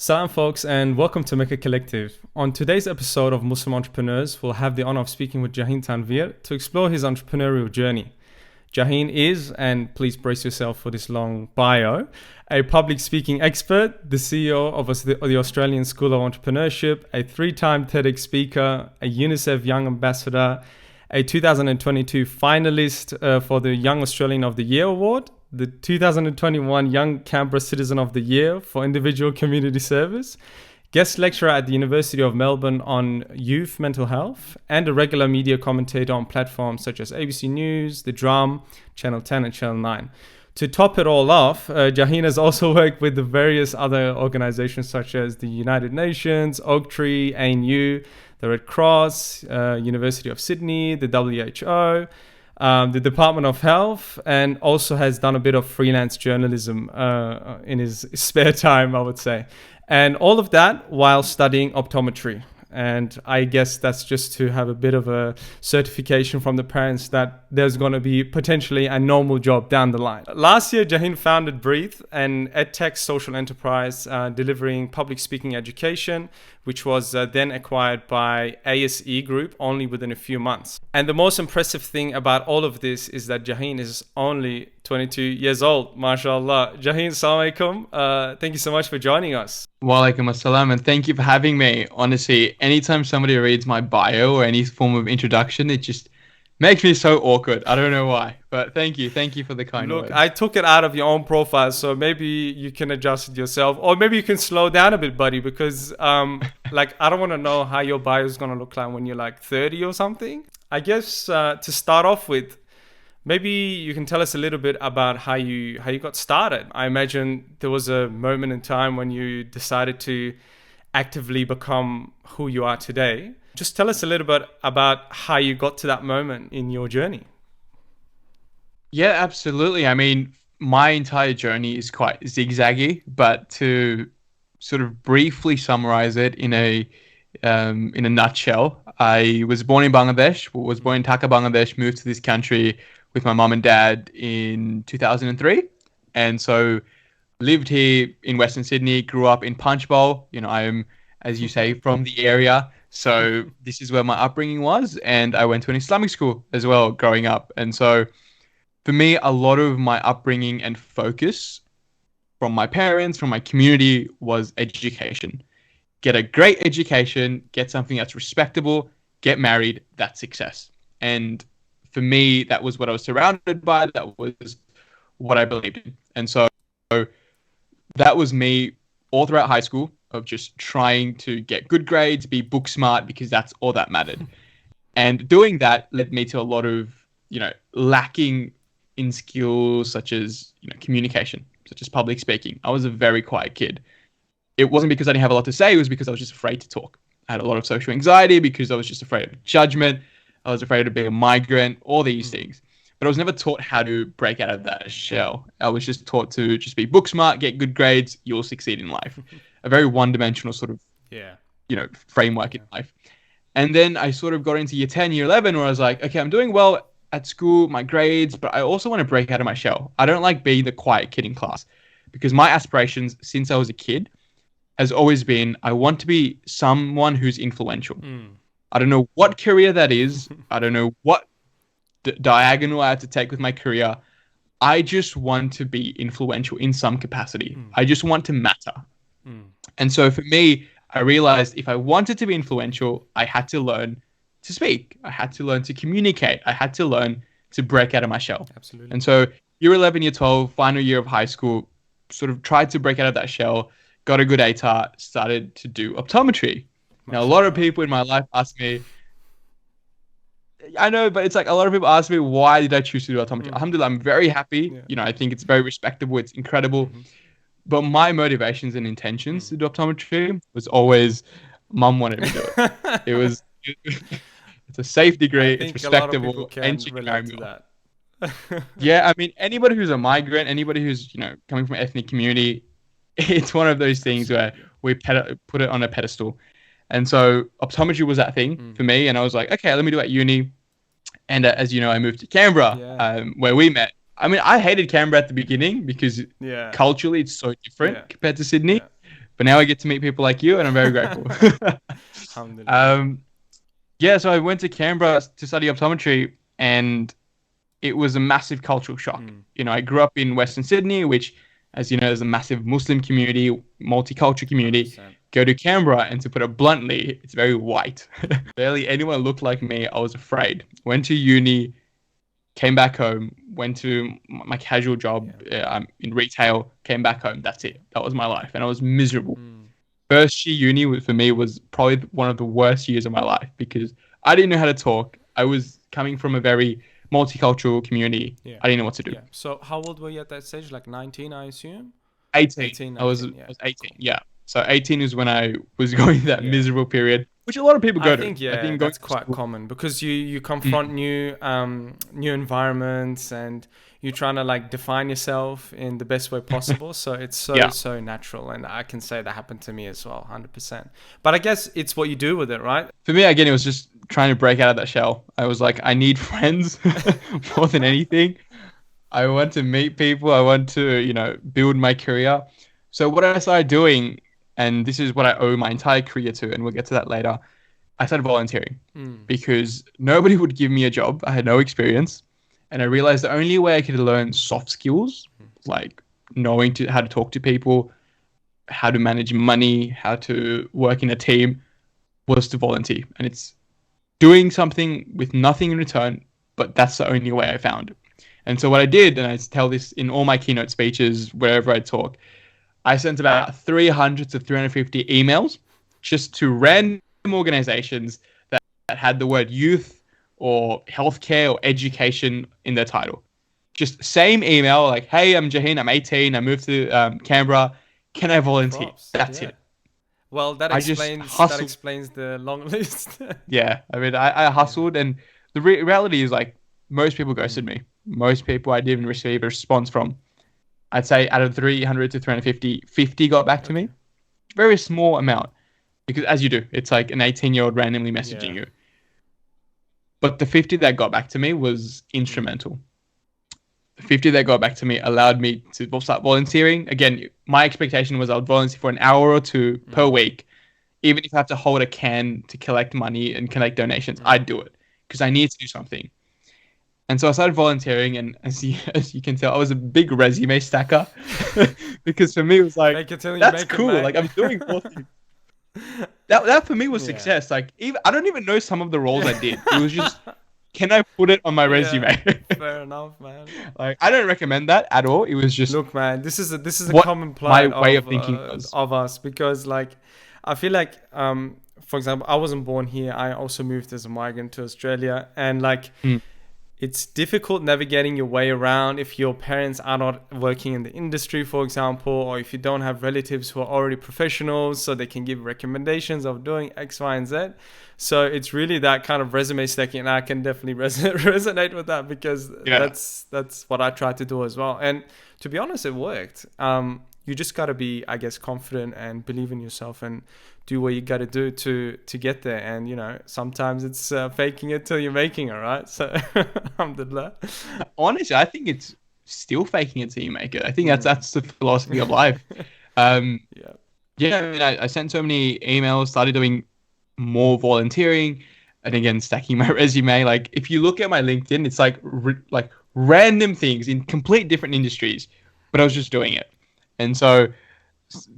Salam folks and welcome to Mecca Collective. On today's episode of Muslim Entrepreneurs, we'll have the honor of speaking with Jahin Tanvir to explore his entrepreneurial journey. Jahin is, and please brace yourself for this long bio, a public speaking expert, the CEO of the Australian School of Entrepreneurship, a 3-time TEDx speaker, a UNICEF Young Ambassador, a 2022 finalist for the Young Australian of the Year Award, the 2021 Young Canberra Citizen of the Year for individual community service, guest lecturer at the University of Melbourne on youth mental health, and a regular media commentator on platforms such as ABC News, The Drum, Channel 10 and Channel 9. To top it all off, Jahin has also worked with the various other organizations such as the United Nations, Oaktree, ANU, the Red Cross, University of Sydney, the WHO, the Department of Health, and also has done a bit of freelance journalism in his spare time, I would say. And all of that while studying optometry. And I guess that's just to have a bit of a certification from the parents that there's going to be potentially a normal job down the line. Last year, Jahin founded Breathe, an edtech social enterprise delivering public speaking education, which was then acquired by ASE Group only within a few months. And the most impressive thing about all of this is that Jahin is only 22 years old, mashallah. Jahin, assalamu alaikum. Thank you so much for joining us. Walaikum assalam, and thank you for having me. Honestly, anytime somebody reads my bio or any form of introduction, it just makes me so awkward. I don't know why, but thank you for the kind words. Look, I took it out of your own profile, so maybe you can adjust it yourself, or maybe you can slow down a bit, buddy, because I don't want to know how your bio is going to look like when you're like 30 or something. I guess to start off with, maybe you can tell us a little bit about how you got started. I imagine there was a moment in time when you decided to actively become who you are today. Just tell us a little bit about how you got to that moment in your journey. Yeah, absolutely. I mean, my entire journey is quite zigzaggy, but to sort of briefly summarize it in a nutshell, I was born in Bangladesh, was born in Dhaka, Bangladesh, moved to this country with my mom and dad in 2003. And so lived here in Western Sydney, grew up in Punchbowl. You know, I am, as you say, from the area. So this is where my upbringing was. And I went to an Islamic school as well growing up. And so for me, a lot of my upbringing and focus from my parents, from my community, was education. Get a great education, get something that's respectable, get married, that's success. And for me, that was what I was surrounded by. That was what I believed in. And so that was me all throughout high school, of just trying to get good grades, be book smart, because that's all that mattered. And doing that led me to a lot of, lacking in skills such as, communication, such as public speaking. I was a very quiet kid. It wasn't because I didn't have a lot to say. It was because I was just afraid to talk. I had a lot of social anxiety because I was just afraid of judgment. I was afraid of being a migrant, all these things. But I was never taught how to break out of that shell. I was just taught to just be book smart, get good grades, you'll succeed in life. A very one-dimensional sort of, framework in life. And then I sort of got into year 10, year 11, where I was like, okay, I'm doing well at school, my grades, but I also want to break out of my shell. I don't like being the quiet kid in class, because my aspirations since I was a kid has always been, I want to be someone who's influential. I don't know what career that is. I don't know what diagonal I have to take with my career. I just want to be influential in some capacity. I just want to matter. And so for me, I realized if I wanted to be influential, I had to learn to speak. I had to learn to communicate. I had to learn to break out of my shell. Absolutely. And so year 11, year 12, final year of high school, sort of tried to break out of that shell, got a good ATAR, started to do optometry. Now, a lot of people in my life ask me, I know, but it's like a lot of people ask me, why did I choose to do optometry? Alhamdulillah, I'm very happy. Yeah. I think it's very respectable. It's incredible. But my motivations and intentions to do optometry was always, mum wanted me to do it. It's a safe degree. It's respectable. And she can marry me. Yeah, I mean, anybody who's a migrant, anybody who's, coming from an ethnic community, it's one of those things where we put it on a pedestal. And so optometry was that thing for me. And I was like, okay, let me do it at uni. And as you know, I moved to Canberra, where we met. I mean, I hated Canberra at the beginning because culturally it's so different compared to Sydney. But now I get to meet people like you, and I'm very grateful. Alhamdulillah. Yeah, so I went to Canberra to study optometry, and it was a massive cultural shock. I grew up in Western Sydney, which, as you know, is a massive Muslim community, multicultural community. 100%. Go to Canberra, and to put it bluntly, it's very white. Barely anyone looked like me. I was afraid. Went to uni, came back home, went to my casual job in retail, came back home. That's it. That was my life, and I was miserable. First year uni for me was probably one of the worst years of my life because I didn't know how to talk. I was coming from a very multicultural community. Yeah. I didn't know what to do. Yeah. So how old were you at that stage? Like 19, I assume? 18. 18, I was 19, 18. Yeah. So 18 is when I was going through that miserable period, which a lot of people go I to. think going that's to quite school- common because you confront new environments and you're trying to like define yourself in the best way possible. So it's so natural, and I can say that happened to me as well, 100%. But I guess it's what you do with it, right? For me, again, it was just trying to break out of that shell. I was like, I need friends more than anything. I want to meet people. I want to, build my career. So what I started doing, and this is what I owe my entire career to, and we'll get to that later, I started volunteering because nobody would give me a job. I had no experience. And I realized the only way I could learn soft skills, like knowing how to talk to people, how to manage money, how to work in a team, was to volunteer. And it's doing something with nothing in return, but that's the only way I found. And so what I did, and I tell this in all my keynote speeches, wherever I talk, I sent about 300 to 350 emails just to random organizations that had the word youth or healthcare or education in their title. Just same email, like, hey, I'm Jahin, I'm 18, I moved to Canberra. Can I volunteer? That's it. Well, that explains the long list. Yeah, I mean, I hustled, and the reality is, like, most people ghosted me. Most people I didn't receive a response from. I'd say out of 300 to 350, 50 got back to me. Very small amount. Because as you do, it's like an 18-year-old randomly messaging you. But the 50 that got back to me was instrumental. The 50 that got back to me allowed me to start volunteering. Again, my expectation was I would volunteer for an hour or two per week. Even if I have to hold a can to collect money and collect donations, I'd do it. Because I need to do something. And so I started volunteering, and as you can tell, I was a big resume stacker. Because for me, it was like, that's cool. Like, I'm doing more things. That for me was success. Like, I don't even know some of the roles I did. It was just, can I put it on my resume? Fair enough, man. Like, I don't recommend that at all. It was just, look, man, this is a common plight my way of thinking of us, because like I feel like for example, I wasn't born here. I also moved as a migrant to Australia, and like it's difficult navigating your way around if your parents are not working in the industry, for example, or if you don't have relatives who are already professionals so they can give recommendations of doing X, Y, and Z. So it's really that kind of resume stacking, and I can definitely resonate with that, because that's what I try to do as well. And to be honest, it worked. You just got to be, I guess, confident and believe in yourself and do what you got to do to get there. And, sometimes it's faking it till you're making it, right? So, alhamdulillah. Honestly, I think it's still faking it till you make it. I think that's the philosophy of life. I mean, I sent so many emails, started doing more volunteering, and again, stacking my resume. Like, if you look at my LinkedIn, it's like random things in complete different industries, but I was just doing it. And so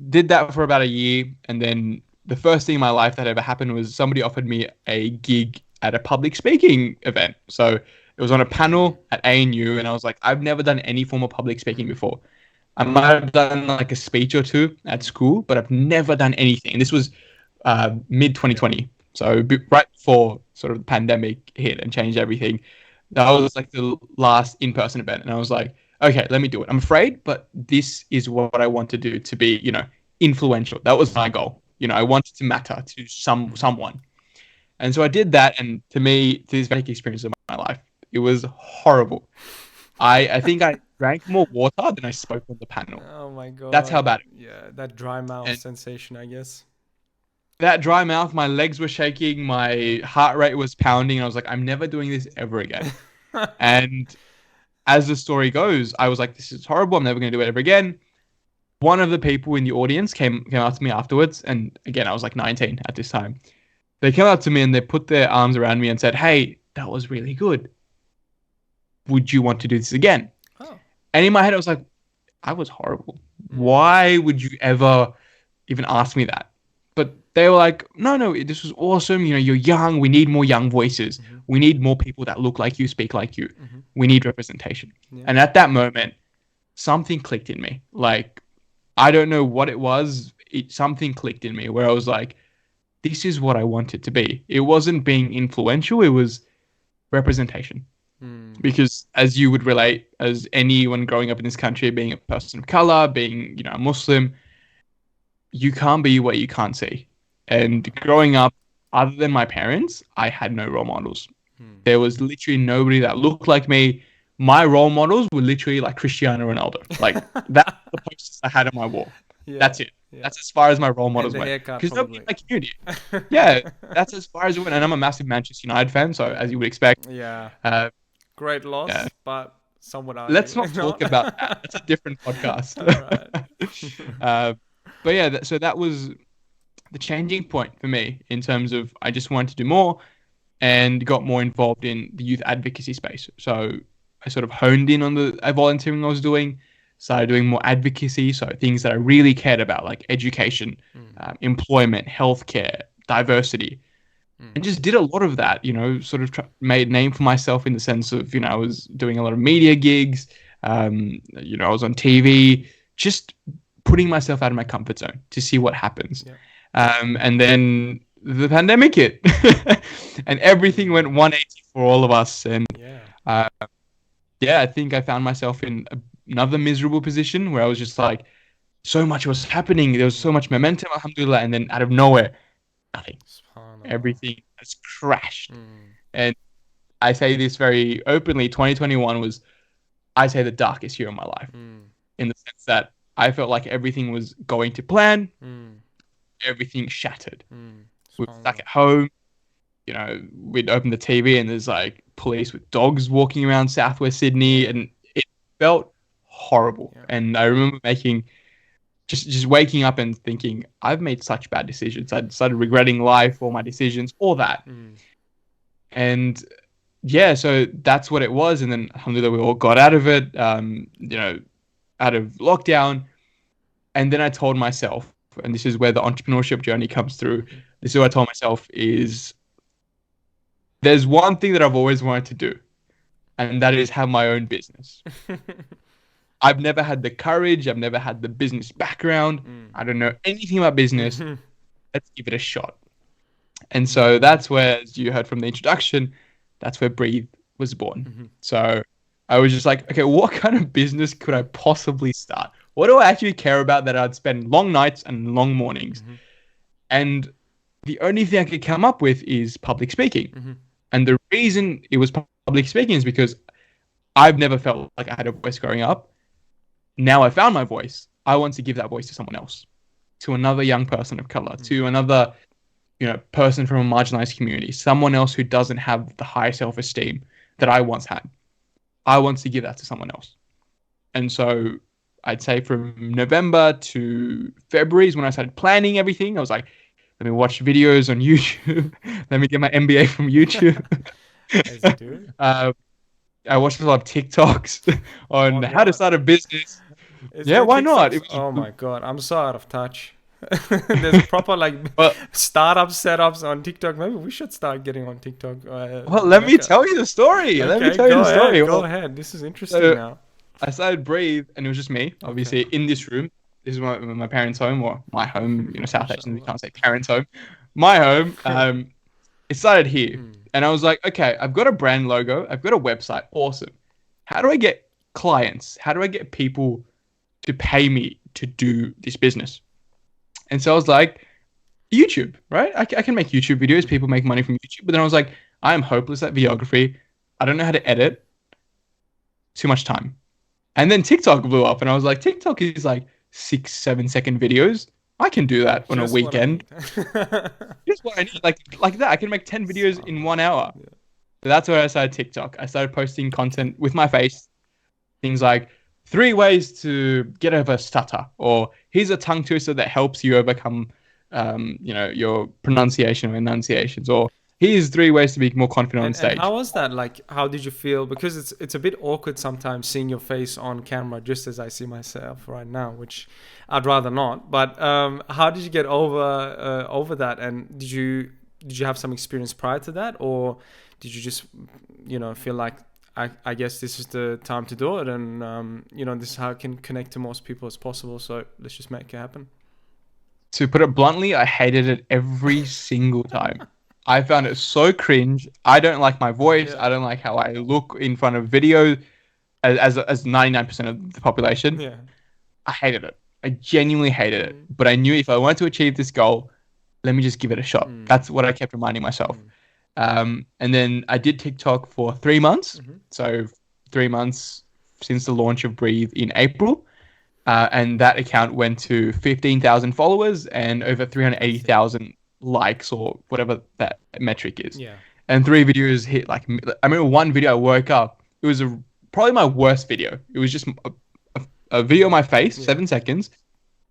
did that for about a year. And then the first thing in my life that ever happened was somebody offered me a gig at a public speaking event. So it was on a panel at ANU, and I was like, I've never done any form of public speaking before. I might have done like a speech or two at school, but I've never done anything. And this was mid 2020. So right before sort of the pandemic hit and changed everything. That was like the last in-person event. And I was like, okay, let me do it. I'm afraid, but this is what I want to do to be, influential. That was my goal. I wanted to matter to someone. And so I did that. And to me, this very experience of my life, it was horrible. I think I drank more water than I spoke on the panel. Oh my God. That's how bad it was. Yeah, that dry mouth sensation, I guess. That dry mouth, my legs were shaking, my heart rate was pounding. And I was like, I'm never doing this ever again. And as the story goes, I was like, this is horrible. I'm never going to do it ever again. one of the people in the audience came up to me afterwards, and again, I was like 19 at this time. They came up to me and they put their arms around me and said, "Hey, that was really good. Would you want to do this again?" Oh. And in my head, I was like, I was horrible. Why would you ever even ask me that? But they were like, no, this was awesome. You're young. We need more young voices. Mm-hmm. We need more people that look like you, speak like you. Mm-hmm. We need representation. Yeah. And at that moment, something clicked in me. Like, I don't know what it was. Something clicked in me where I was like, this is what I want it to be. It wasn't being influential. It was representation. Because as you would relate, as anyone growing up in this country, being a person of color, being, a Muslim, you can't be what you can't see. And growing up, other than my parents, I had no role models. There was literally nobody that looked like me. My role models were literally like Cristiano Ronaldo. Like, that's the posters I had on my wall. Yeah, that's it. Yeah. That's as far as my role models went. Because nobody in my community. Yeah, that's as far as it went. And I'm a massive Manchester United fan, so as you would expect. Yeah. Great loss, but somewhat. Let's not talk about that. That's a different podcast. But yeah, so that was the changing point for me in terms of I just wanted to do more and got more involved in the youth advocacy space. So I sort of honed in on the volunteering I was doing, started doing more advocacy, so things that I really cared about, like education, employment, healthcare, diversity. And just did a lot of that, sort of made a name for myself in the sense of, I was doing a lot of media gigs, I was on TV, just putting myself out of my comfort zone to see what happens. Yeah. And then the pandemic hit and everything went 180 for all of us. And I think I found myself in another miserable position where I was just like, so much was happening. There was so much momentum, alhamdulillah. And then out of nowhere, nothing. Everything has crashed. And I say this very openly, 2021 was, I say, the darkest year of my life. In the sense that I felt like everything was going to plan. Everything shattered. We were stuck at home. We'd open the TV and there's like police with dogs walking around Southwest Sydney, and it felt horrible. Yeah. And I remember just waking up and thinking, I've made such bad decisions. I started regretting life, all my decisions, all that. And so that's what it was. And then alhamdulillah, we all got out of it, out of lockdown. And then I told myself, and this is where the entrepreneurship journey comes through. This is what I told myself is, there's one thing that I've always wanted to do, and that is have my own business. I've never had the courage. I've never had the business background. I don't know anything about business. Let's give it a shot. And so that's where, as you heard from the introduction, that's where Breathe was born. So I was just like, okay, what kind of business could I possibly start? What do I actually care about that I'd spend long nights and long mornings? And the only thing I could come up with is public speaking. And the reason it was public speaking is because I've never felt like I had a voice growing up. Now I found my voice. I want to give that voice to someone else, to another young person of color, to another, person from a marginalized community, someone else who doesn't have the high self-esteem that I once had. I want to give that to someone else. And so I'd say from November to February is when I started planning everything. I was like, let me watch videos on YouTube. Let me get my MBA from YouTube. As you do. I watched a lot of TikToks on how to start a business. Why not? Oh my God, I'm so out of touch. There's proper startup setups on TikTok. Maybe we should start getting on TikTok. Let me tell you the story. Go ahead. This is interesting now. I started Breathe, and it was just me, obviously, in this room. This is my parents' home, or my home. South Asians, you can't say parents' home. My home. It started here. And I was like, okay, I've got a brand logo. I've got a website. Awesome. How do I get clients? How do I get people to pay me to do this business? And so I was like, YouTube, right? I can make YouTube videos. People make money from YouTube. But then I was like, I'm hopeless at videography. I don't know how to edit. Too much time. And then TikTok blew up. And I was like, TikTok is like 6-7 second videos. I can do that on a weekend. Just what I need. Like that. I can make 10 videos in 1 hour. So that's where I started TikTok. I started posting content with my face. Things like 3 ways to get over stutter, or here's a tongue twister that helps you overcome, your pronunciation or enunciations, or here's 3 ways to be more confident on And stage. how was that? Like, how did you feel? Because it's a bit awkward sometimes seeing your face on camera, just as I see myself right now, which I'd rather not. But how did you get over that? And did you have some experience prior to that, or did you just feel like I guess this is the time to do it, and this is how I can connect to most people as possible. So let's just make it happen. To put it bluntly, I hated it every single time. I found it so cringe. I don't like my voice. Yeah. I don't like how I look in front of video as 99% of the population. Yeah. I hated it. I genuinely hated it. But I knew if I wanted to achieve this goal, let me just give it a shot. That's what I kept reminding myself. And then I did TikTok for 3 months. So 3 months since the launch of Breathe in April. And that account went to 15,000 followers and over 380,000 likes, or whatever that metric is. Yeah. And 3 videos hit like, I remember one video I woke up, it was probably my worst video. It was just a video of my face, 7 seconds,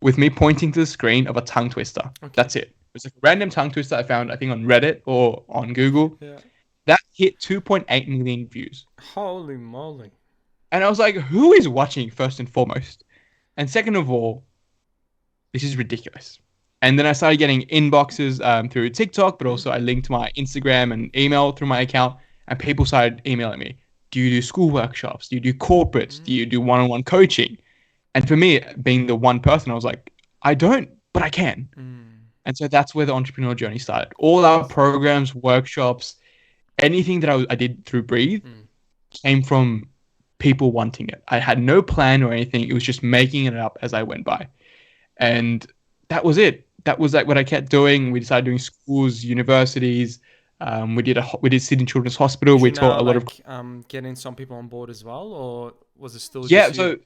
with me pointing to the screen of a tongue twister. Okay. That's it. It was like a random tongue twister I found, I think, on Reddit or on Google. Yeah. That hit 2.8 million views. Holy moly. And I was like, who is watching, first and foremost? And second of all, this is ridiculous. And then I started getting inboxes through TikTok, but also I linked my Instagram and email through my account, and people started emailing me. Do you do school workshops? Do you do corporates? Do you do one-on-one coaching? And for me, being the one person, I was like, I don't, but I can. And so that's where the entrepreneurial journey started. All our programs, workshops, anything that I did through Breathe came from people wanting it. I had no plan or anything. It was just making it up as I went by. And that was it. That was like what I kept doing. We started doing schools, universities. We did Sydney Children's Hospital. We taught a lot of getting some people on board as well, or was it still just so you?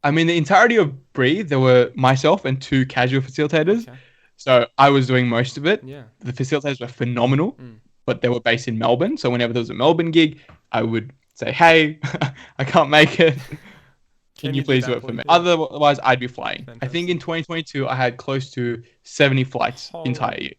I mean, the entirety of Breathe, there were myself and 2 casual facilitators. Okay. So I was doing most of it. Yeah. The facilitators were phenomenal, but they were based in Melbourne. So whenever there was a Melbourne gig, I would say, hey, I can't make it. Can you please do it for me? Yeah. Otherwise, I'd be flying. Fantastic. I think in 2022, I had close to 70 flights entire year,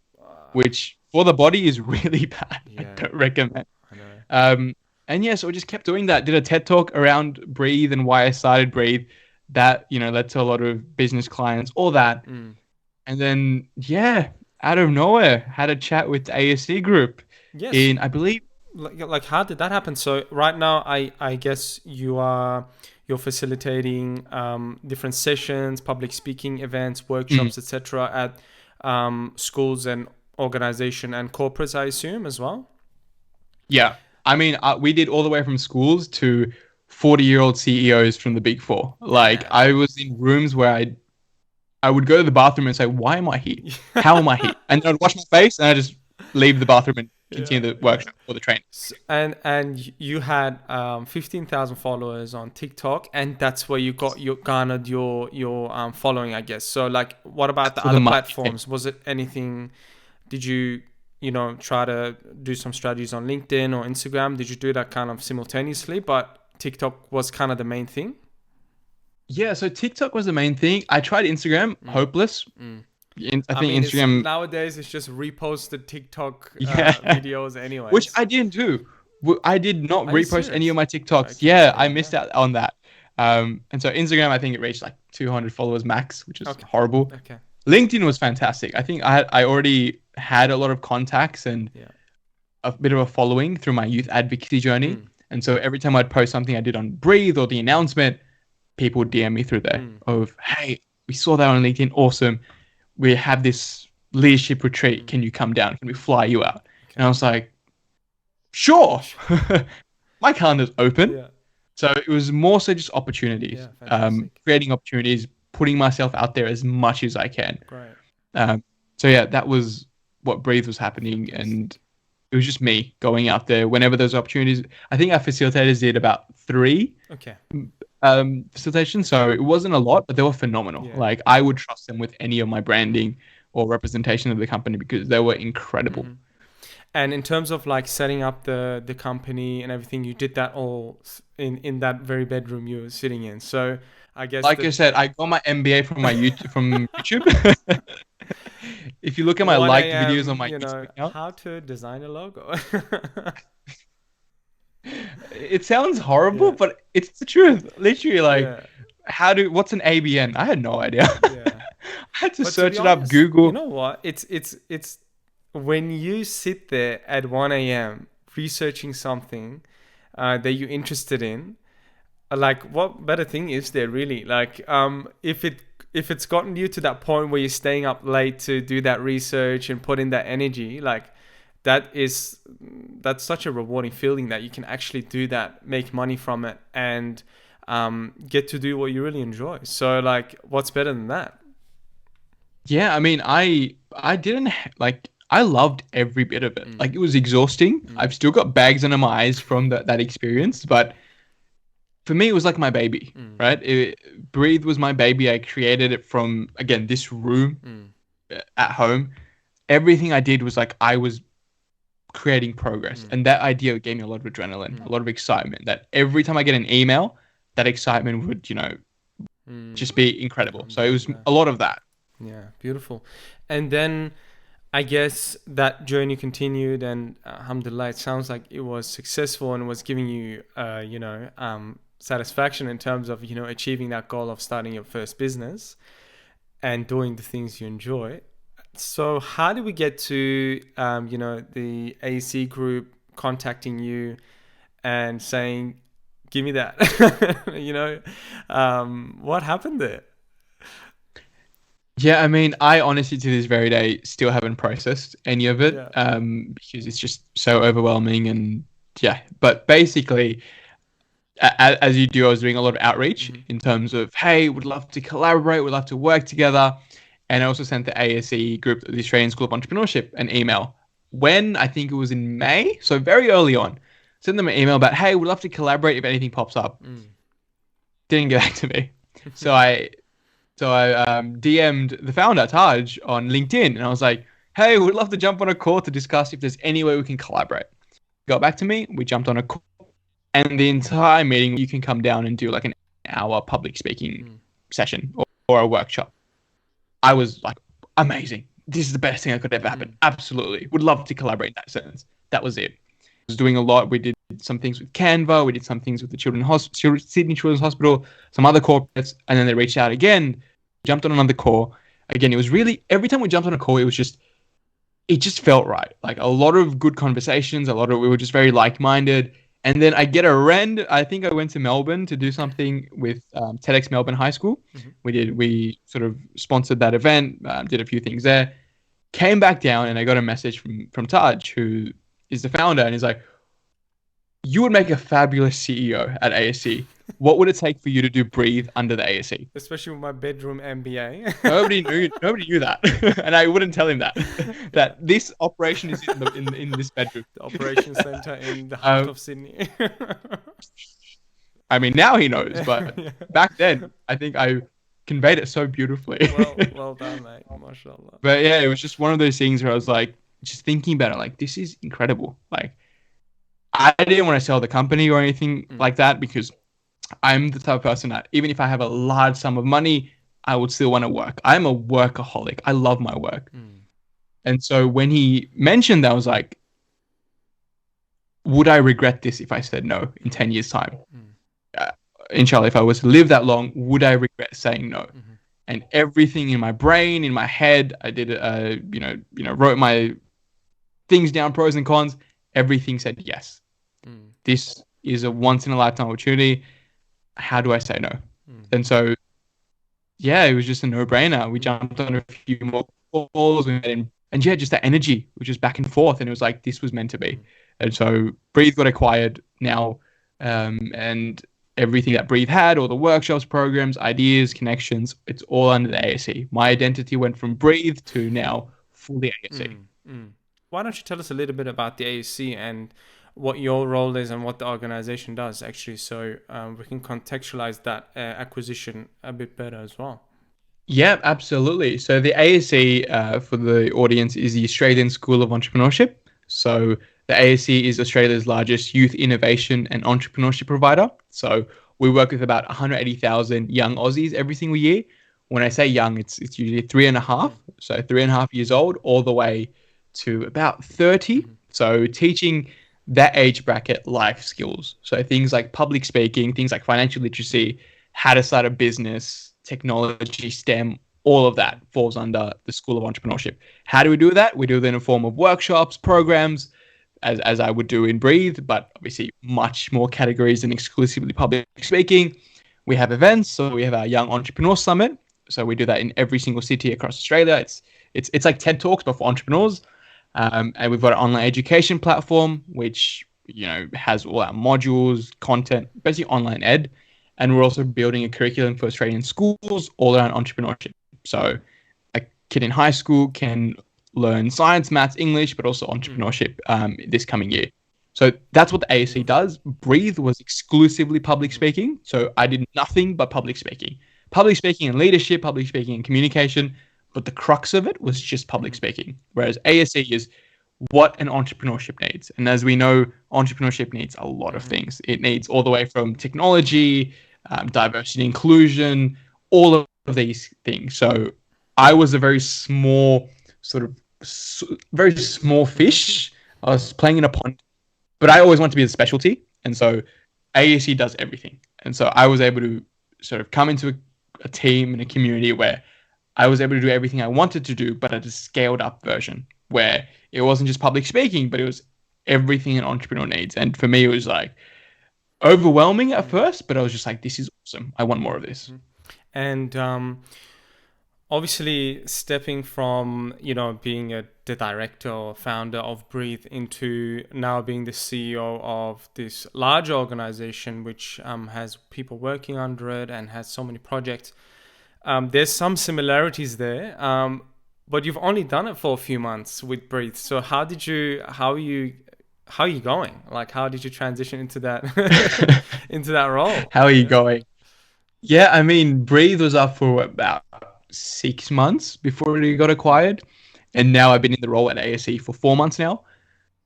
which for the body is really bad. Yeah. I don't recommend. I know. And yeah, so I just kept doing that. Did a TED talk around Breathe and why I started Breathe. That, led to a lot of business clients, all that. And then, out of nowhere, had a chat with the ASE Group in, I believe. Like how did that happen? So right now, I guess you're facilitating different sessions, public speaking events, workshops, etc. at schools and organization and corporates, I assume, as well. Yeah, I mean, we did all the way from schools to 40-year-old CEOs from the Big Four. Like, I was in rooms where I would go to the bathroom and say, "Why am I here? How am I here?" And then I'd wash my face and I just leave the bathroom and continue the workshop or the training. And you had 15,000 followers on TikTok, and that's where you garnered your following, I guess. So like, what about the other platforms? Was it anything? Did you try to do some strategies on LinkedIn or Instagram? Did you do that kind of simultaneously? But TikTok was kind of the main thing. Yeah, so TikTok was the main thing. I tried Instagram, hopeless. I think Instagram nowadays it's just reposted TikTok videos anyway. Which I didn't do. I did not repost any of my TikToks. I missed out on that. And so Instagram, I think it reached like 200 followers max, which is horrible. Okay. LinkedIn was fantastic. I think I already had a lot of contacts and a bit of a following through my youth advocacy journey. And so every time I'd post something I did on Breathe or the announcement, people would DM me through there of, hey, we saw that on LinkedIn. Awesome. We have this leadership retreat. Can you come down? Can we fly you out? And I was like, sure. My calendar's open. Yeah. So it was more so just opportunities, creating opportunities, putting myself out there as much as I can. Great. So that was what Breathe was happening. And it was just me going out there whenever there's opportunities. I think our facilitators did about 3 facilitations. So it wasn't a lot, but they were phenomenal. Yeah. Like, I would trust them with any of my branding or representation of the company because they were incredible. And in terms of like setting up the company and everything, you did that all in that very bedroom you were sitting in. So I guess Like the I said, I got my MBA from my YouTube from YouTube. If you look at my 1 liked videos on a.m., my YouTube account, how to design a logo. it sounds horrible, Yeah, but it's the truth. Literally, like, yeah, what's an ABN? I had no idea. yeah. I had to But to be search it up, honest, you Google. know what? It's when you sit there at 1 a.m. researching something that you're interested in, like what better thing is there really? Like if it's gotten you to that point where you're staying up late to do that research and put in that energy, like that's such a rewarding feeling that you can actually do that, make money from it, and get to do what you really enjoy. So like, what's better than that? Yeah, I mean, I didn't like. I loved every bit of it. Mm, Like, it was exhausting. mm, I've still got bags under my eyes from that experience, but for me, it was like my baby, mm, right? Breathe was my baby. I created it from, again, this room mm, at home. Everything I did was like I was creating progress. mm, And that idea gave me a lot of adrenaline, a mm, lot of excitement. That every time I get an email, that excitement would, mm. just be incredible. So it was Alhamdulillah. a lot of that. Yeah, beautiful. And then I guess that journey continued, and alhamdulillah, it sounds like it was successful and was giving you, satisfaction in terms of, achieving that goal of starting your first business and doing the things you enjoy. So, how did we get to, the ASE Group contacting you and saying, "Give me that"? What happened there? Yeah, I mean, I honestly to this very day still haven't processed any of it Yeah. because it's just so overwhelming and yeah. But basically, as you do, I was doing a lot of outreach Hmm. in terms of, hey, would love to collaborate, would love to work together. And I also sent the ASE group, the Australian School of Entrepreneurship, an email when I think it was in May, so very early on. Sent them an email about, hey, would love to collaborate if anything pops up. Mm. Didn't get back to me. So I DM'd the founder, Taj, on LinkedIn, and I was like, hey, we'd love to jump on a call to discuss if there's any way we can collaborate. Got back to me, we jumped on a call, and the entire meeting, you can come down and do like an hour public speaking Mm. session or a workshop. I was like, amazing. This is the best thing that could ever Mm. happen. Absolutely. Would love to collaborate in that sense. That was it. I was doing a lot. We did some things with Canva. We did some things with the Sydney Children's Hospital, some other corporates. And then they reached out again, jumped on another call. Again, it was really, every time we jumped on a call, it just felt right. Like a lot of good conversations, we were just very like-minded. And then I think I went to Melbourne to do something with TEDx Melbourne High School. Mhm. We sort of sponsored that event, did a few things there. Came back down and I got a message from Taj, who is the founder, and he's like, you would make a fabulous CEO at ASE. What would it take for you to do Breathe under the ASE? Especially with my bedroom MBA. Nobody knew that, and I wouldn't tell him that that this operation is in this bedroom. The operations center in the heart Um, of Sydney. I mean, now he knows, but Yeah. back then, I think I conveyed it so beautifully. Well done, mate. MashaAllah. But yeah, it was just one of those things where I was like, just thinking about it, like, this is incredible. Like, I didn't want to sell the company or anything Mm. like that because I'm the type of person that even if I have a large sum of money, I would still want to work. I'm a workaholic. I love my work. Mm. And so when he mentioned that, I was like, would I regret this if I said no in 10 years' time? Mm. Inshallah, if I was to live that long, would I regret saying no? Mhm. And everything in my brain, in my head, I did, wrote my things down, pros and cons. Everything said yes. Mm. This is a once in a lifetime opportunity. How do I say no? Mm. And so, yeah, it was just a no brainer. We jumped on a few more calls and yeah, just that energy, which was back and forth. And it was like, this was meant to be. Mm. And so Breathe got acquired now. And everything that Breathe had, all the workshops, programs, ideas, connections, it's all under the ASE. My identity went from Breathe to now fully ASE. Mm. Mm. Why don't you tell us a little bit about the ASE and what your role is and what the organization does, actually, so we can contextualize that acquisition a bit better as well. Yeah, absolutely. So the ASE, for the audience, is the Australian School of Entrepreneurship. So the ASE is Australia's largest youth innovation and entrepreneurship provider. So we work with about 180,000 young Aussies every single year. When I say young, it's usually 3.5, so 3.5 years old, all the way to about 30. So teaching that age bracket life skills. So things like public speaking, things like financial literacy, how to start a business, technology, STEM, all of that falls under the School of Entrepreneurship. How do we do that? We do that in a form of workshops, programs, as I would do in Breathe, but obviously much more categories than exclusively public speaking. We have events, so we have our Young Entrepreneur Summit. So we do that in every single city across Australia. It's like TED Talks, but for entrepreneurs. And we've got an online education platform, which has all our modules, content, basically online ed. And we're also building a curriculum for Australian schools all around entrepreneurship. So a kid in high school can learn science, maths, English, but also entrepreneurship this coming year. So that's what the ASE does. Breathe was exclusively public speaking. So I did nothing but public speaking. Public speaking and leadership, public speaking and communication. But the crux of it was just public speaking. Whereas ASE is what an entrepreneurship needs. And as we know, entrepreneurship needs a lot of things. It needs all the way from technology, diversity, inclusion, all of these things. So I was a very small very small fish. I was playing in a pond, but I always wanted to be a specialty. And so ASE does everything. And so I was able to sort of come into a team and a community where I was able to do everything I wanted to do, but at a scaled up version where it wasn't just public speaking, but it was everything an entrepreneur needs. And for me, it was like overwhelming at first, but I was just like, this is awesome. I want more of this. And obviously stepping from, being the director or founder of Breathe into now being the CEO of this large organization, which has people working under it and has so many projects. There's some similarities there, but you've only done it for a few months with Breathe. So how are you going? Like, how did you transition into that, into that role? How are you going? Yeah, I mean, Breathe was up for about 6 months before it got acquired. And now I've been in the role at ASE for 4 months now.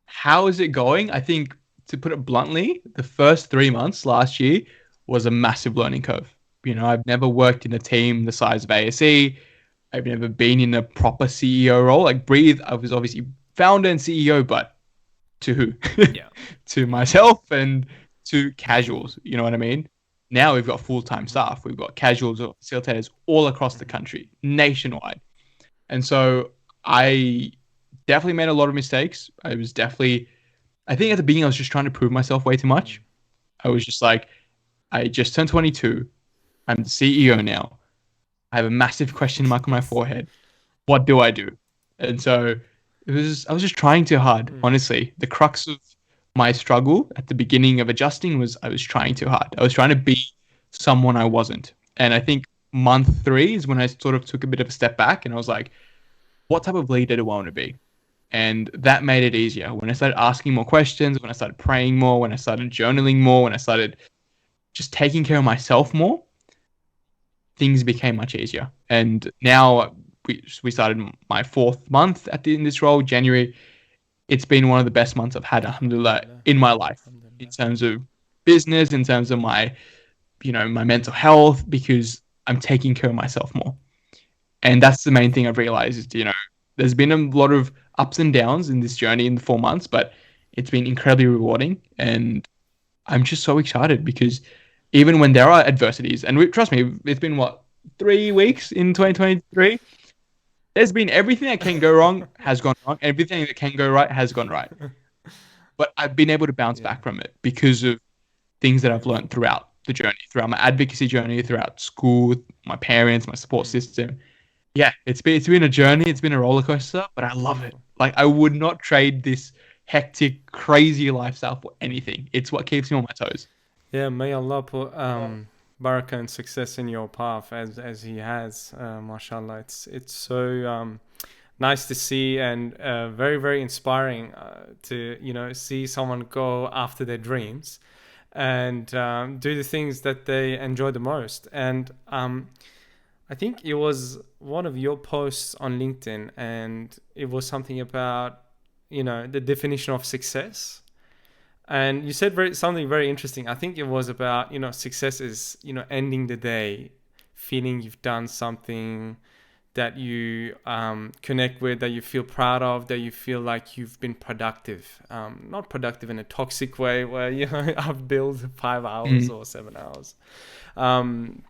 How is it going? I think, to put it bluntly, the first 3 months last year was a massive learning curve. I've never worked in a team the size of ASE. I've never been in a proper CEO role. Like Breathe, I was obviously founder and CEO, but to who? Yeah. To myself and to casuals. You know what I mean? Now we've got full-time staff. We've got casuals or facilitators all across the country, nationwide. And so I definitely made a lot of mistakes. I think at the beginning, I was just trying to prove myself way too much. I was just like, I just turned 22. I'm the CEO now. I have a massive question mark on my forehead. What do I do? And so I was just trying too hard, honestly. The crux of my struggle at the beginning of adjusting was I was trying too hard. I was trying to be someone I wasn't. And I think month 3 is when I sort of took a bit of a step back and I was like, what type of leader do I want to be? And that made it easier. When I started asking more questions, when I started praying more, when I started journaling more, when I started just taking care of myself more, things became much easier. And now we started my 4th month in this role, January. It's been one of the best months I've had, alhamdulillah, in my life, in terms of business, in terms of my mental health, because I'm taking care of myself more. And that's the main thing I've realized is, there's been a lot of ups and downs in this journey in the 4 months, but it's been incredibly rewarding. And I'm just so excited because even when there are adversities, and trust me, it's been 3 weeks in 2023. There's been everything that can go wrong has gone wrong. Everything that can go right has gone right. But I've been able to bounce back from it because of things that I've learned throughout the journey, throughout my advocacy journey, throughout school, my parents, my support system. Yeah, it's been a journey. It's been a roller coaster, but I love it. Like, I would not trade this hectic, crazy lifestyle for anything. It's what keeps me on my toes. Yeah, may Allah put barakah and success in your path as He has, mashallah. It's so nice to see and very, very inspiring to see someone go after their dreams and do the things that they enjoy the most. And I think it was one of your posts on LinkedIn, and it was something about the definition of success. And you said something very interesting. I think it was about, success is, ending the day, feeling you've done something that you connect with, that you feel proud of, that you feel like you've been productive. Not productive in a toxic way where, I've built 5 hours or 7 hours.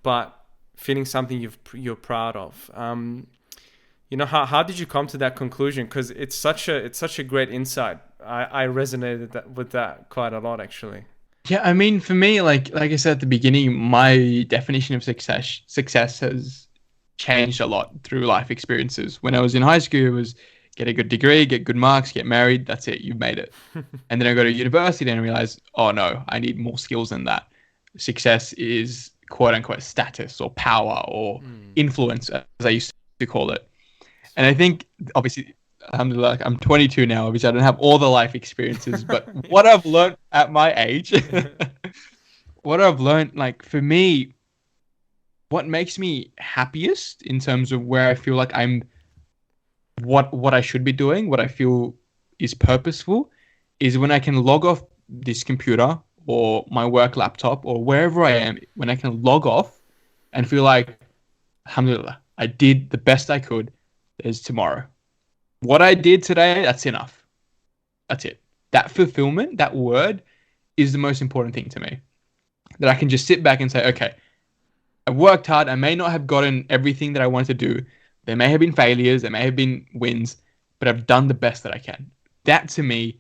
But feeling something you're proud of. How did you come to that conclusion? Because it's such a great insight. I resonated with that quite a lot, actually. Yeah, I mean, for me, like I said at the beginning, my definition of success has changed a lot through life experiences. When I was in high school, it was get a good degree, get good marks, get married. That's it. You've made it. And then I go to university and I realize, oh no, I need more skills than that. Success is quote unquote status or power or influence, as I used to call it. And I think, obviously, alhamdulillah, I'm 22 now. Obviously, I don't have all the life experiences, but what I've learned at my age, what I've learned, like for me, what makes me happiest in terms of where I feel like I'm, what I should be doing, what I feel is purposeful, is when I can log off this computer or my work laptop or wherever I am, when I can log off and feel like, alhamdulillah, I did the best I could. There's tomorrow. What I did today, that's enough. That's it. That fulfillment, that word, is the most important thing to me. That I can just sit back and say, okay, I worked hard. I may not have gotten everything that I wanted to do. There may have been failures. There may have been wins. But I've done the best that I can. That to me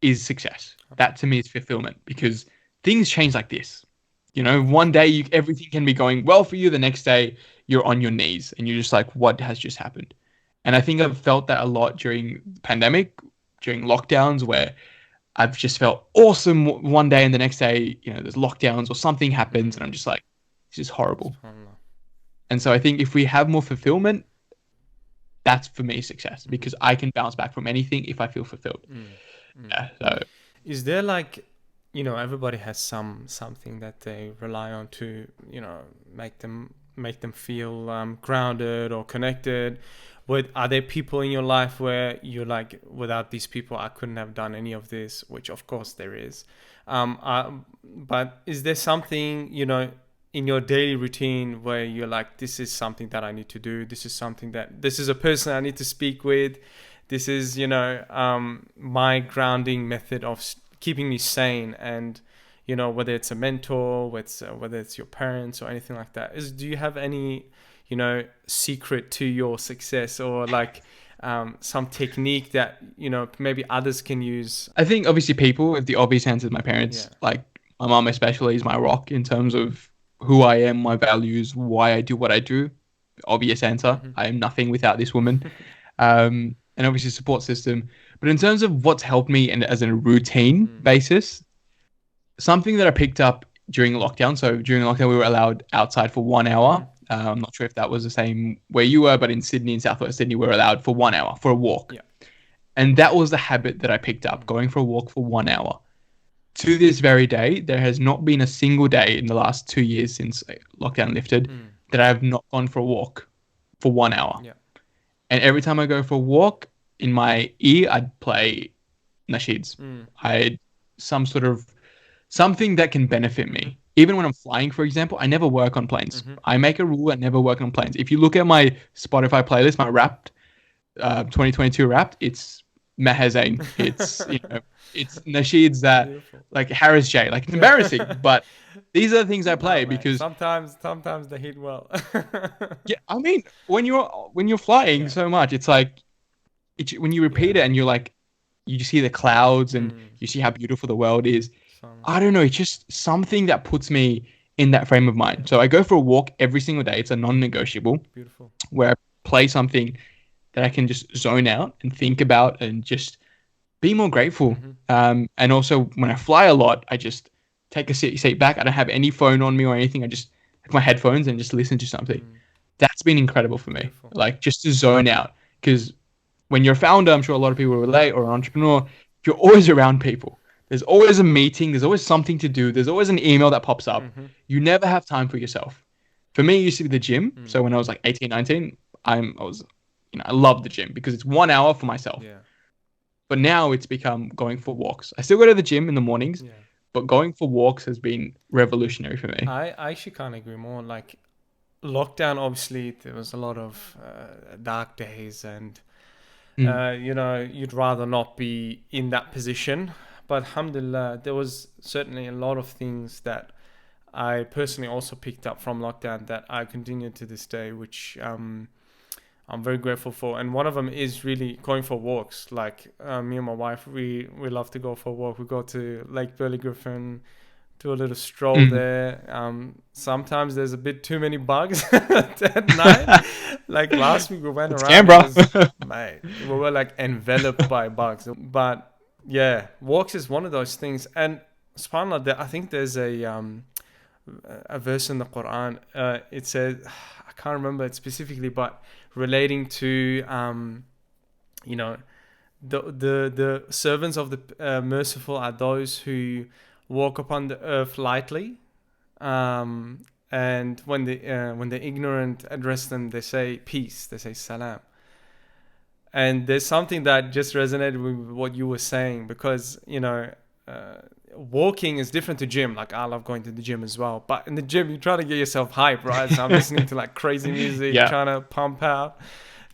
is success. That to me is fulfillment. Because things change like this. One day everything can be going well for you. The next day you're on your knees and you're just like, what has just happened? And I think I've felt that a lot during the pandemic, during lockdowns, where I've just felt awesome one day and the next day, there's lockdowns or something happens and I'm just like, this is horrible. And so I think if we have more fulfillment, that's for me success, because I can bounce back from anything if I feel fulfilled. Yeah. So is there like, everybody has something that they rely on to, make them feel grounded or connected. Are there people in your life where you're like, without these people, I couldn't have done any of this? Which of course there is. But is there something, in your daily routine where you're like, this is something that I need to do. This is a person I need to speak with. This is, my grounding method of keeping me sane. And, whether it's a mentor, whether it's your parents or anything like that. Do you have any, secret to your success, or like some technique that, maybe others can use? I think obviously people, if the obvious answer is my parents, like my mom especially is my rock in terms of who I am, my values, why I do what I do. Obvious answer. I am nothing without this woman. And obviously support system. But in terms of what's helped me and as a routine basis, something that I picked up during lockdown. So during lockdown, we were allowed outside for 1 hour. I'm not sure if that was the same where you were, but in Sydney, in Southwest Sydney, we were allowed for 1 hour for a walk. Yeah. And that was the habit that I picked up, going for a walk for 1 hour. To this very day, there has not been a single day in the last 2 years since lockdown lifted that I have not gone for a walk for 1 hour. Yeah. And every time I go for a walk, in my ear, I'd play nasheeds. I'd something that can benefit me. Even when I'm flying, for example, I never work on planes. I make a rule, I never work on planes. If you look at my Spotify playlist, my Wrapped, 2022 Wrapped, it's Maher Zain. It's, it's nasheeds that, like Harris J. Like, it's embarrassing, but these are the things I play because sometimes they hit well. Yeah, I mean, when you're flying so much, it's like when you repeat it and you're like, you just see the clouds and you see how beautiful the world is. I don't know. It's just something that puts me in that frame of mind. So I go for a walk every single day. It's a non-negotiable. Beautiful. Where I play something that I can just zone out and think about and just be more grateful. And also when I fly a lot, I just take a seat back. I don't have any phone on me or anything. I just have my headphones and just listen to something. That's been incredible for me. Beautiful. Like just to zone out. Because when you're a founder, I'm sure a lot of people relate, or an entrepreneur, you're always around people. There's always a meeting. There's always something to do. There's always an email that pops up. You never have time for yourself. For me, it used to be the gym. So when I was like 18, 19, I loved the gym because it's 1 hour for myself. Yeah. But now it's become going for walks. I still go to the gym in the mornings, Yeah. but going for walks has been revolutionary for me. I actually can't agree more. Like lockdown, obviously, there was a lot of dark days, and Mm. you'd rather not be in that position. But alhamdulillah, there was certainly a lot of things that I personally also picked up from lockdown that I continue to this day, which I'm very grateful for. And one of them is really going for walks. Like me and my wife, we love to go for a walk. We go to Lake Burley Griffin, do a little stroll Mm. there. Sometimes there's a bit too many bugs at night. Like last week we went It's around, it Canberra. was, mate, we were like enveloped by bugs. But yeah, walks is one of those things. And subhanAllah, I think there's a verse in the Quran. It says, I can't remember it specifically, but relating to you know the servants of the merciful are those who walk upon the earth lightly, and when the ignorant address them, they say peace, they say salam. And there's something that just resonated with what you were saying, because walking is different to gym. Like I love going to the gym as well, but in the gym you try to get yourself hype, right? So I'm listening to like crazy music, Yeah. trying to pump out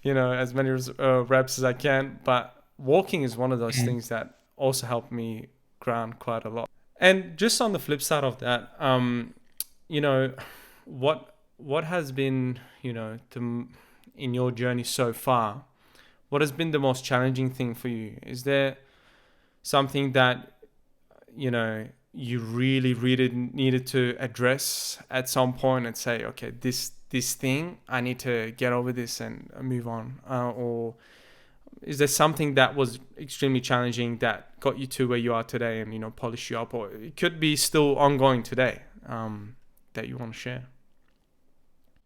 as many reps as I can. But walking is one of those Mm. things that also helped me ground quite a lot. And just on the flip side of that, you know what has been in your journey so far, what has been the most challenging thing for you? Is there something that you really, really needed to address at some point and say, okay, this thing, I need to get over this and move on? Or is there something that was extremely challenging that got you to where you are today and, polish you up? Or it could be still ongoing today that you want to share.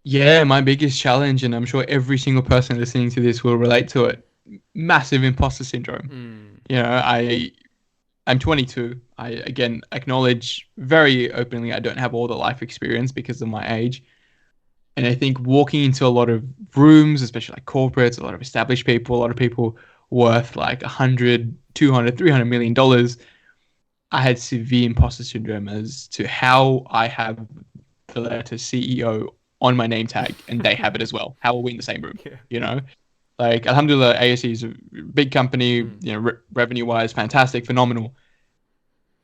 Yeah, my biggest challenge, and I'm sure every single person listening to this will relate to it, massive imposter syndrome. Mm. I'm 22. I again acknowledge very openly I don't have all the life experience because of my age. And I think walking into a lot of rooms, especially like corporates, a lot of established people, a lot of people worth like 100, 200, $300 million, I had severe imposter syndrome as to how I have the letter CEO on my name tag and they have it as well. How are we in the same room? Yeah. You know, like Alhamdulillah, ASE is a big company, Mm. revenue wise, fantastic, phenomenal.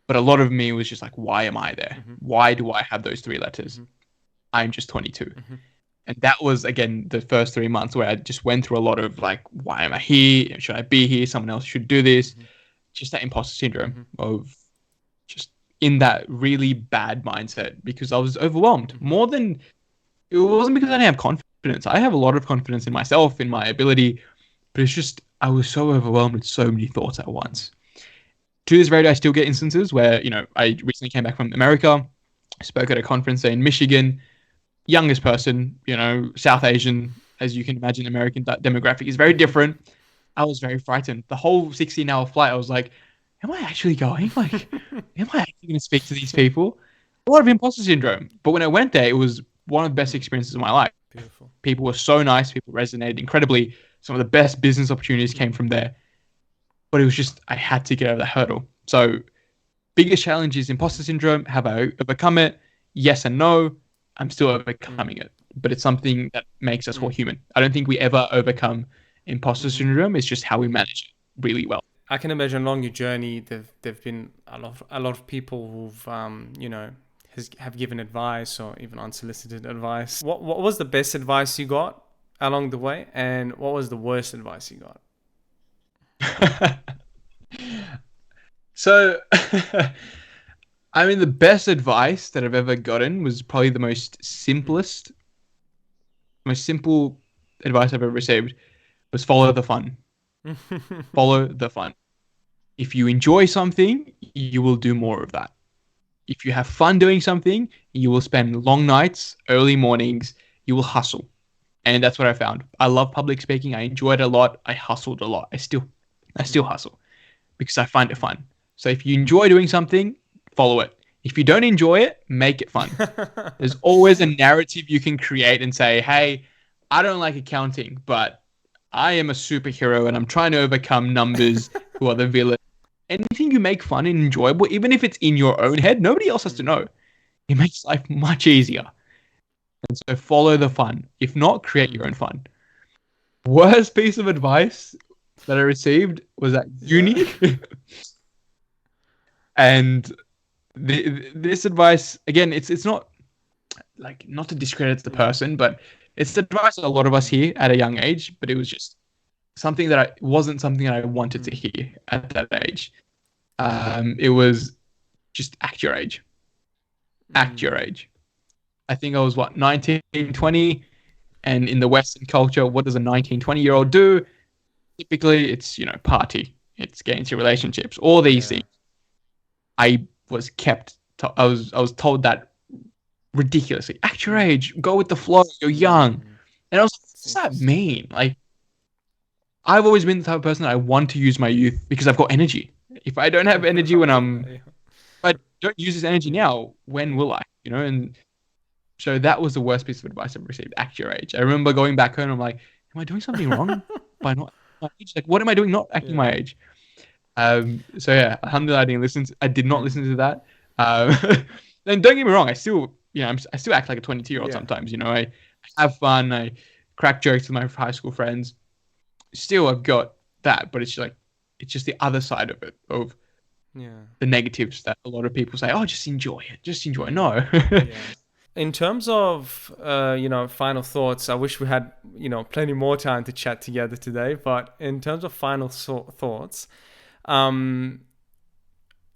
But a lot of me was just like, why am I there? Mm-hmm. Why do I have those three letters? Mm-hmm. I'm just 22. Mm-hmm. And that was, again, the first 3 months where I just went through a lot of like, why am I here? Should I be here? Someone else should do this. Mm-hmm. Just that imposter syndrome Mm-hmm. of just in that really bad mindset because I was overwhelmed. Mm-hmm. More than, it wasn't because I didn't have confidence. I have a lot of confidence in myself, in my ability, but it's just, I was so overwhelmed with so many thoughts at once. To this very day, I still get instances where, I recently came back from America, spoke at a conference in Michigan, youngest person, South Asian, as you can imagine, American demographic is very different. I was very frightened. The whole 16-hour flight, I was like, am I actually going? Like, am I actually going to speak to these people? A lot of imposter syndrome. But when I went there, it was one of the best experiences of my life. Beautiful. People were so nice. People resonated incredibly. Some of the best business opportunities came from there. But it was just, I had to get over that hurdle. So biggest challenge is imposter syndrome. Have I overcome it? Yes and no. I'm still overcoming it. But it's something that makes us all human. I don't think we ever overcome imposter syndrome. It's just how we manage it really well. I can imagine along your journey, there've been a lot of people who've have given advice or even unsolicited advice. What was the best advice you got along the way, and what was the worst advice you got? So, I mean, the best advice that I've ever gotten was probably the most simple advice I've ever received was follow the fun. Follow the fun. If you enjoy something, you will do more of that. If you have fun doing something, you will spend long nights, early mornings, you will hustle. And that's what I found. I love public speaking. I enjoyed it a lot. I hustled a lot. I still hustle because I find it fun. So if you enjoy doing something, follow it. If you don't enjoy it, make it fun. There's always a narrative you can create and say, hey, I don't like accounting, but I am a superhero and I'm trying to overcome numbers who are the villain. Anything you make fun and enjoyable, even if it's in your own head, nobody else has to know. It makes life much easier. And so follow the fun. If not, create your own fun. Worst piece of advice that I received was at uni. And this advice, again, it's not like, not to discredit the person, but it's advice that a lot of us hear at a young age, but it was just something that wasn't something that I wanted to hear at that age. It was just act your age. Act your age. I think I was 19, 20, and in the Western culture, what does a 19, 20-year-old do? Typically, it's, party. It's get into relationships, all these things. I was I was told that ridiculously. Act your age, go with the flow, you're young. And I was like, what's that mean? Like, I've always been the type of person that I want to use my youth because I've got energy. If I don't have energy if I don't use this energy now, when will I? And so that was the worst piece of advice I've received. Act your age. I remember going back home, I'm like, am I doing something wrong by not acting my age? Like, what am I doing not acting my age? So yeah, alhamdulillah, I did not listen to that. And don't get me wrong, I still act like a 22-year-old sometimes. I have fun, I crack jokes with my high school friends. Still, I've got that, but it's just the other side of it, of the negatives that a lot of people say. Oh, just enjoy it. No. In terms of final thoughts, I wish we had plenty more time to chat together today. But in terms of final thoughts,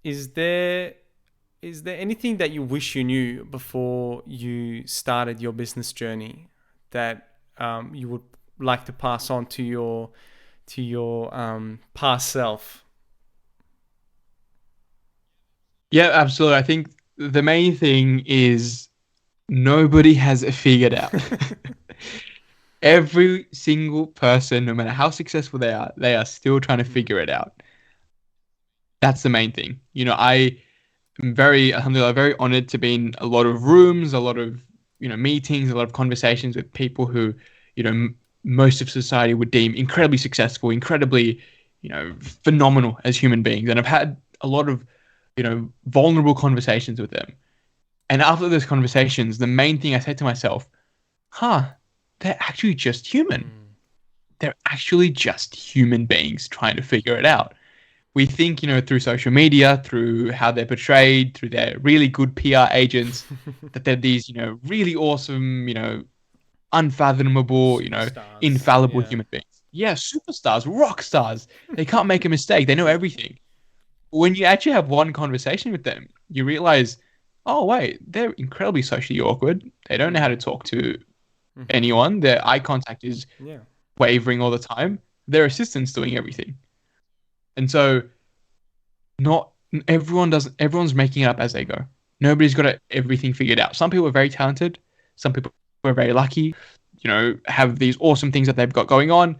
is there anything that you wish you knew before you started your business journey that you would like to pass on to your past self? Yeah, absolutely. I think the main thing is nobody has it figured out. Every single person, no matter how successful they are still trying to figure it out. That's the main thing. I am alhamdulillah, very honored to be in a lot of rooms, a lot of, meetings, a lot of conversations with people who, most of society would deem incredibly successful, incredibly, phenomenal as human beings. And I've had a lot of, vulnerable conversations with them. And after those conversations, the main thing I said to myself, they're actually just human. They're actually just human beings trying to figure it out. We think, through social media, through how they're portrayed, through their really good PR agents, that they're these, really awesome, unfathomable, Superstars. infallible human beings. Yeah, superstars, rock stars. They can't make a mistake. They know everything. When you actually have one conversation with them, you realize, oh, wait, they're incredibly socially awkward. They don't know how to talk to anyone. Their eye contact is wavering all the time. Their assistant's doing everything. And so everyone's making it up as they go. Nobody's got everything figured out. Some people are very talented. Some people are very lucky, have these awesome things that they've got going on.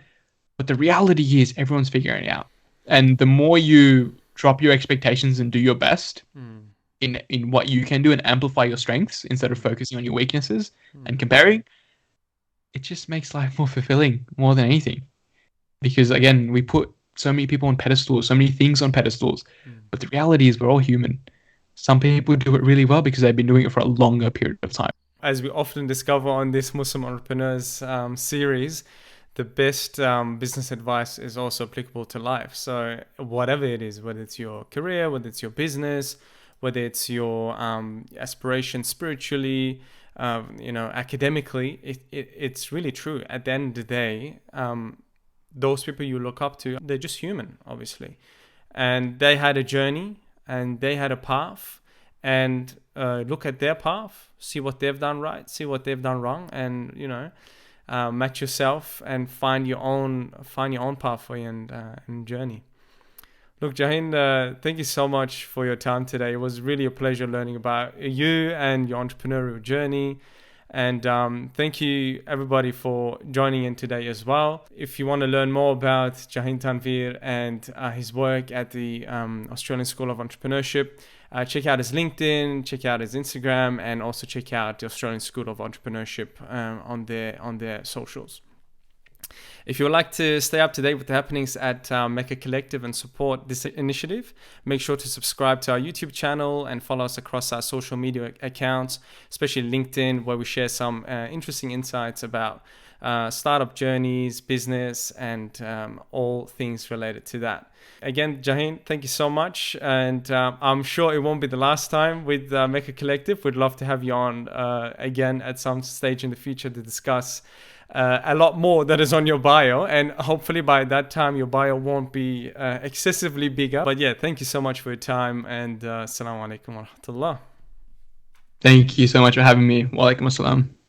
But the reality is everyone's figuring it out. And the more you drop your expectations and do your best in what you can do and amplify your strengths instead of focusing on your weaknesses and comparing, it just makes life more fulfilling more than anything. Because again, we put so many people on pedestals, so many things on pedestals, but the reality is we're all human. Some people do it really well because they've been doing it for a longer period of time. As we often discover on this Muslim Entrepreneurs series, the best business advice is also applicable to life. So whatever it is, whether it's your career, whether it's your business, whether it's your aspiration spiritually, academically, it's really true. At the end of the day, those people you look up to, they're just human, obviously. And they had a journey and they had a path, and look at their path, see what they've done right, see what they've done wrong, and, match yourself and find your own pathway and journey. Look, Jahin, thank you so much for your time today. It was really a pleasure learning about you and your entrepreneurial journey. And thank you everybody for joining in today as well. If you want to learn more about Jahin Tanvir and his work at the Australian School of Entrepreneurship, check out his LinkedIn, check out his Instagram, and also check out the Australian School of Entrepreneurship on their socials. If you would like to stay up to date with the happenings at Mecca Collective and support this initiative, make sure to subscribe to our YouTube channel and follow us across our social media accounts, especially LinkedIn, where we share some interesting insights about startup journeys, business, and all things related to that. Again, Jahin, thank you so much. And I'm sure it won't be the last time with Mecca Collective. We'd love to have you on again at some stage in the future to discuss a lot more that is on your bio. And hopefully by that time, your bio won't be excessively bigger. But yeah, thank you so much for your time. And assalamu alaikum wa rahmatullah. Thank you so much for having me. Wa alaikum assalam.